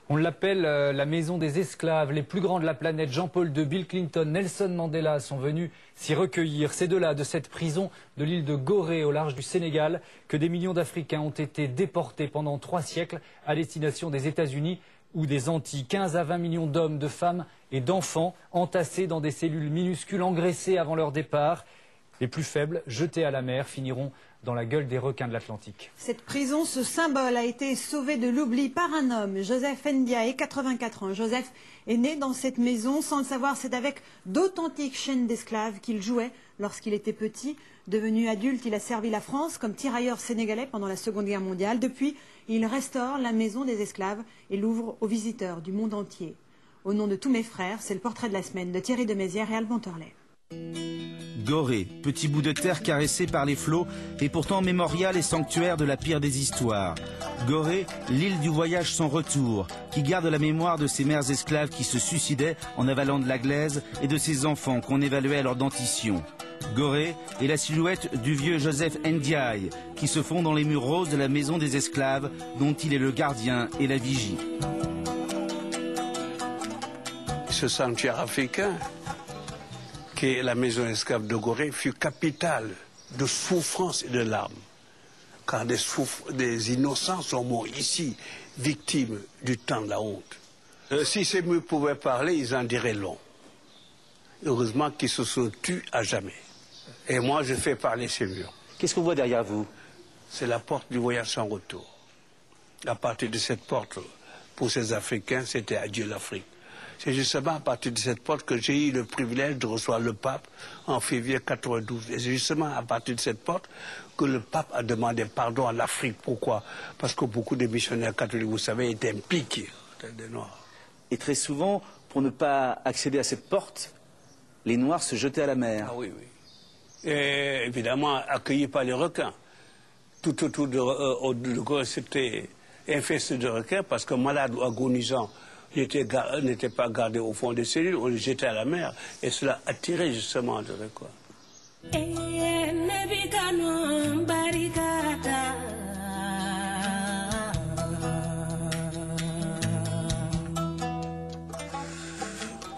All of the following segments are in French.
On l'appelle la maison des esclaves, les plus grands de la planète. Jean-Paul II, Bill Clinton, Nelson Mandela sont venus s'y recueillir. C'est de là, de cette prison de l'île de Gorée au large du Sénégal, que des millions d'Africains ont été déportés pendant 3 siècles à destination des États-Unis ou des Antilles. 15 à 20 millions d'hommes, de femmes et d'enfants entassés dans des cellules minuscules, engraissés avant leur départ. Les plus faibles, jetés à la mer, finiront dans la gueule des requins de l'Atlantique. Cette prison, ce symbole, a été sauvé de l'oubli par un homme, Joseph Ndiaye, 84 ans. Joseph est né dans cette maison. Sans le savoir, c'est avec d'authentiques chaînes d'esclaves qu'il jouait lorsqu'il était petit. Devenu adulte, il a servi la France comme tirailleur sénégalais pendant la Seconde Guerre mondiale. Depuis, il restaure la maison des esclaves et l'ouvre aux visiteurs du monde entier. Au nom de tous mes frères, c'est le portrait de la semaine de Thierry de Mézières et Alban Torlet. Gorée, petit bout de terre caressé par les flots et pourtant mémorial et sanctuaire de la pire des histoires. Gorée, l'île du voyage sans retour, qui garde la mémoire de ces mères esclaves qui se suicidaient en avalant de la glaise et de ces enfants qu'on évaluait à leur dentition. Gorée est la silhouette du vieux Joseph Ndiaye, qui se fond dans les murs roses de la maison des esclaves, dont il est le gardien et la vigie. Ce sanctuaire africain, qui est la maison esclave de Gorée, fut capitale de souffrance et de larmes. Car des innocents sont morts ici, victimes du temps de la honte. Si ces murs pouvaient parler, ils en diraient long. Heureusement qu'ils se sont tus à jamais. Et moi, je fais parler ces murs. Qu'est-ce qu'on voit derrière vous? C'est la porte du voyage sans retour. À partir de cette porte, pour ces Africains, c'était adieu l'Afrique. C'est justement à partir de cette porte que j'ai eu le privilège de recevoir le pape en février 92. Et c'est justement à partir de cette porte que le pape a demandé pardon à l'Afrique. Pourquoi? Parce que beaucoup de missionnaires catholiques, vous savez, étaient impliqués, des Noirs. Et très souvent, pour ne pas accéder à cette porte, les Noirs se jetaient à la mer. Ah oui, oui. Et évidemment, accueillis par les requins. Tout autour de Gorée, c'était infesté de requins parce que malades ou agonisants n'étaient pas gardés au fond des cellules, on les jetait à la mer. Et cela attirait justement de requins.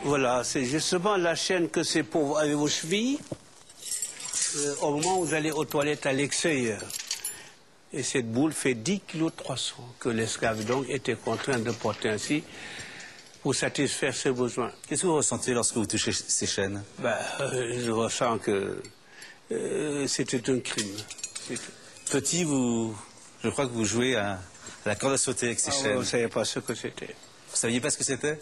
Voilà, c'est justement la chaîne que c'est pour avec vos chevilles, au moment où vous allez aux toilettes à l'extérieur. Et cette boule fait 10,3 kg que l'esclave donc était contraint de porter ainsi pour satisfaire ses besoins. Qu'est-ce que vous ressentez lorsque vous touchez ces chaînes? Je ressens que c'était un crime. Petit, je crois que vous jouez à la corde à sauter avec ces chaînes. Vous ne saviez pas ce que c'était. Vous ne saviez pas ce que c'était?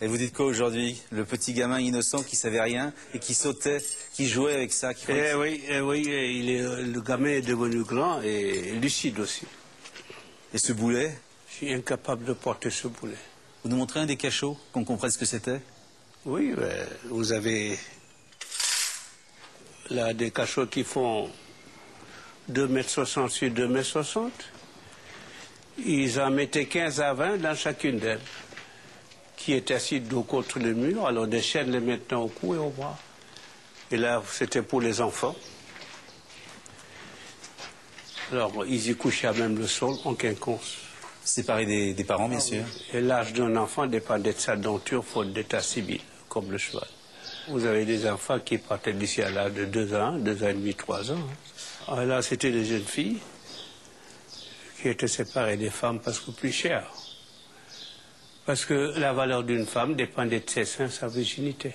Et vous dites quoi aujourd'hui? Le petit gamin innocent qui savait rien et qui sautait, qui jouait avec ça. Oui, le gamin est devenu grand et lucide aussi. Et ce boulet? Je suis incapable de porter ce boulet. Vous nous montrez un des cachots, qu'on comprenne ce que c'était? Oui, vous avez là des cachots qui font 2,60 m sur 2,60 m. Ils en mettaient 15 à 20 dans chacune d'elles, qui est assis dos contre le mur, alors des chaînes les mettaient au cou et au bras. Et là, c'était pour les enfants. Alors, ils y couchaient à même le sol, en quinconce. Séparés des parents, bien sûr. Et l'âge d'un enfant dépendait de sa denture, faute d'état civil, comme le cheval. Vous avez des enfants qui partaient d'ici à l'âge de 2 ans, 2 ans et demi, 3 ans. Alors là, c'était des jeunes filles qui étaient séparées des femmes parce que plus chères. Parce que la valeur d'une femme dépendait de ses seins, sa virginité.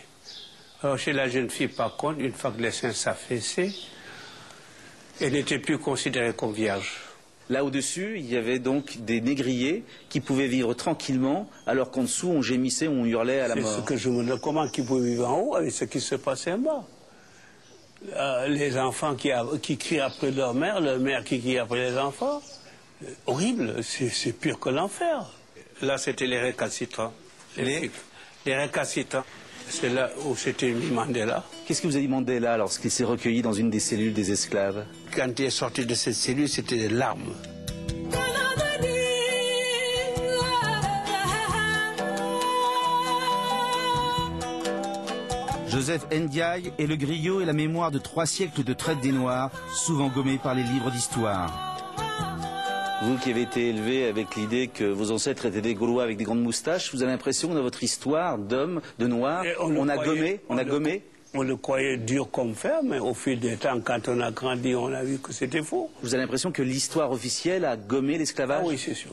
Alors chez la jeune fille, par contre, une fois que les seins s'affaissaient, elle n'était plus considérée comme vierge. Là au-dessus, il y avait donc des négriers qui pouvaient vivre tranquillement, alors qu'en dessous, on gémissait, on hurlait à la mort. C'est ce que je me demande, comment ils pouvaient vivre en haut avec ce qui se passait en bas. Les enfants qui crient après leur mère qui crie après les enfants. Horrible, c'est pire que l'enfer. Là, c'était les récalcitrants. Les récalcitrants. C'est là où c'était mis Mandela. Qu'est-ce que vous a dit Mandela lorsqu'il s'est recueilli dans une des cellules des esclaves? Quand il est sorti de cette cellule, c'était des larmes. Joseph Ndiaye est le griot et la mémoire de 3 siècles de traite des Noirs, souvent gommés par les livres d'histoire. Vous qui avez été élevé avec l'idée que vos ancêtres étaient des Gaulois avec des grandes moustaches, vous avez l'impression que dans votre histoire d'hommes, de noirs, on a gommé. On le croyait dur comme fer, mais au fil des temps, quand on a grandi, on a vu que c'était faux. Vous avez l'impression que l'histoire officielle a gommé l'esclavage? Ah oui, c'est sûr.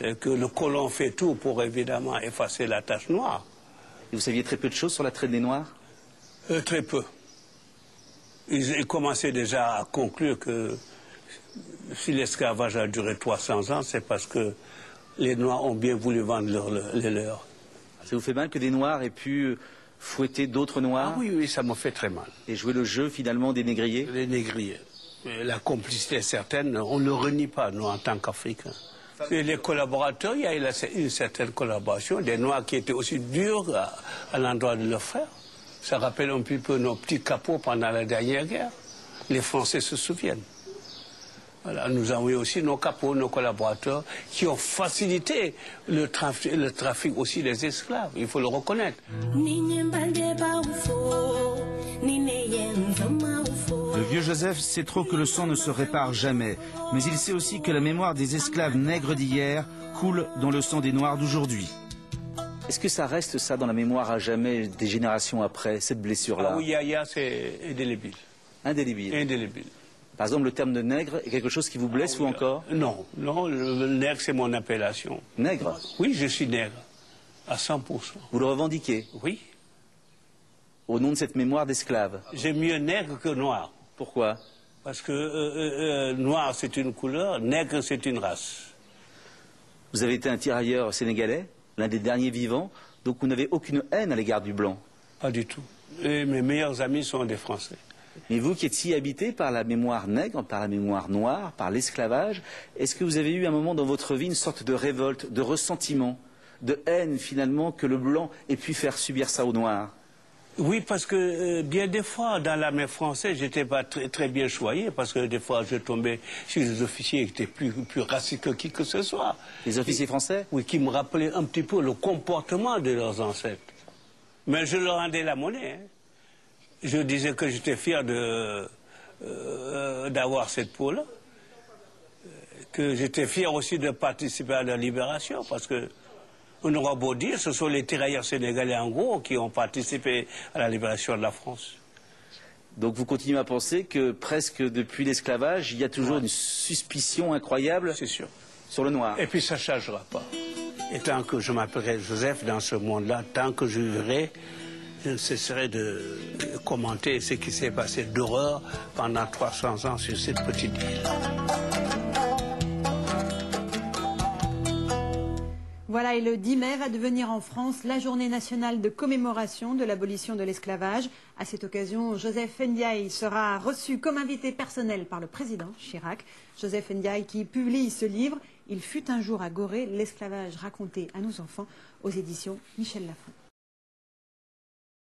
Et que le colon fait tout pour évidemment effacer la tache noire. Et vous saviez très peu de choses sur la traite des Noirs? Très peu. Ils commençaient déjà à conclure que si l'esclavage a duré 300 ans, c'est parce que les Noirs ont bien voulu vendre les leurs. Ça vous fait mal que des Noirs aient pu fouetter d'autres Noirs? Ah oui, oui, ça m'a fait très mal. Et jouer le jeu finalement des négriers? Les négriers. La complicité est certaine, on ne le renie pas, nous, en tant qu'Africains. Et les collaborateurs, il y a une certaine collaboration, des Noirs qui étaient aussi durs à l'endroit de leurs frères. Ça rappelle un petit peu nos petits capots pendant la dernière guerre. Les Français se souviennent. Voilà, nous avons eu aussi nos capots, nos collaborateurs, qui ont facilité le trafic aussi des esclaves, il faut le reconnaître. Le vieux Joseph sait trop que le sang ne se répare jamais, mais il sait aussi que la mémoire des esclaves nègres d'hier coule dans le sang des Noirs d'aujourd'hui. Est-ce que ça reste ça dans la mémoire à jamais des générations après, cette blessure-là? Ah oui, c'est indélébile. Indélébile. Indélébile. Par exemple, le terme de nègre est quelque chose qui vous blesse ou encore? Non, non, le nègre c'est mon appellation. Nègre? Oui, je suis nègre, à 100%. Vous le revendiquez? Oui. Au nom de cette mémoire d'esclaves? J'aime mieux nègre que noir. Pourquoi? Parce que noir c'est une couleur, nègre c'est une race. Vous avez été un tirailleur sénégalais, l'un des derniers vivants, donc vous n'avez aucune haine à l'égard du blanc? Pas du tout. Et mes meilleurs amis sont des Français. Mais vous qui êtes si habité par la mémoire nègre, par la mémoire noire, par l'esclavage, est-ce que vous avez eu un moment dans votre vie une sorte de révolte, de ressentiment, de haine finalement que le blanc ait pu faire subir ça aux noirs? Oui, parce que bien des fois, dans l'armée française, j'étais pas très bien choyé, parce que des fois, je tombais sur des officiers qui étaient plus racistes que qui que ce soit. Les officiers français? Oui, qui me rappelaient un petit peu le comportement de leurs ancêtres. Mais je leur rendais la monnaie. Hein. Je disais que j'étais fier d'avoir cette peau-là, que j'étais fier aussi de participer à la libération, parce que on aura beau dire, ce sont les tirailleurs sénégalais en gros qui ont participé à la libération de la France. Donc vous continuez à penser que presque depuis l'esclavage, il y a toujours une suspicion incroyable sur le noir. Et puis ça ne changera pas. Et tant que je m'appellerai Joseph dans ce monde-là, tant que je vivrai, je ne cesserai de commenter ce qui s'est passé d'horreur pendant 300 ans sur cette petite île. Voilà, et le 10 mai va devenir en France la journée nationale de commémoration de l'abolition de l'esclavage. À cette occasion, Joseph Ndiaye sera reçu comme invité personnel par le président Chirac. Joseph Ndiaye qui publie ce livre, Il fut un jour à Gorée, l'esclavage raconté à nos enfants, aux éditions Michel Lafon.